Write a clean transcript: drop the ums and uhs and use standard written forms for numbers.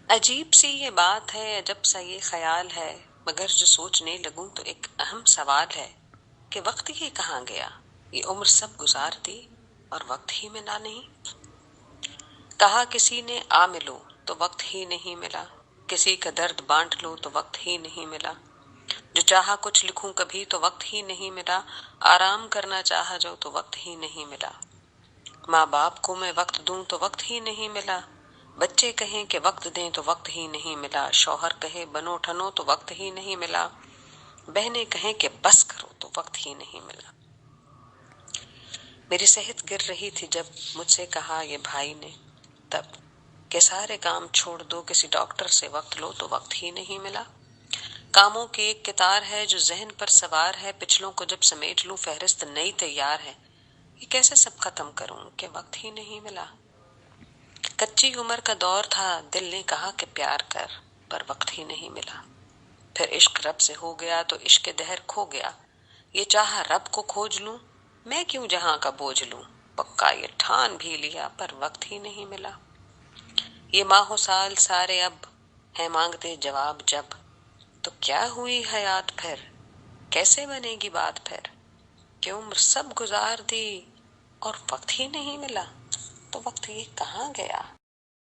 عجیب سی یہ بات ہے، عجب سا یہ خیال ہے، مگر جو سوچنے لگوں تو ایک اہم سوال ہے کہ وقت ہی کہاں گیا؟ یہ عمر سب گزار دی اور وقت ہی ملا نہیں۔ کہا کسی نے آ ملو تو وقت ہی نہیں ملا، کسی کا درد بانٹ لو تو وقت ہی نہیں ملا، جو چاہا کچھ لکھوں کبھی تو وقت ہی نہیں ملا، آرام کرنا چاہا جو تو وقت ہی نہیں ملا، ماں باپ کو میں وقت دوں تو وقت ہی نہیں ملا، بچے کہیں کہ وقت دیں تو وقت ہی نہیں ملا، شوہر کہے بنو ٹھنو تو وقت ہی نہیں ملا، بہنیں کہیں کہ بس کرو تو وقت ہی نہیں ملا۔ میری صحت گر رہی تھی جب مجھ سے کہا یہ بھائی نے تب کہ سارے کام چھوڑ دو، کسی ڈاکٹر سے وقت لو تو وقت ہی نہیں ملا۔ کاموں کی ایک قطار ہے جو ذہن پر سوار ہے، پچھلوں کو جب سمیٹ لوں فہرست نئی تیار ہے، یہ کیسے سب ختم کروں کہ وقت ہی نہیں ملا۔ کچی عمر کا دور تھا، دل نے کہا کہ پیار کر، پر وقت ہی نہیں ملا۔ پھر عشق رب سے ہو گیا تو عشق دہر کھو گیا، یہ چاہا رب کو کھوج لوں، میں کیوں جہاں کا بوجھ لوں، پکا یہ ٹھان بھی لیا پر وقت ہی نہیں ملا۔ یہ ماہ و سال سارے اب ہیں مانگتے جواب جب، تو کیا ہوئی حیات پھر، کیسے بنے گی بات پھر، کہ عمر سب گزار دی اور وقت ہی نہیں ملا، تو وقت یہ کہاں گیا؟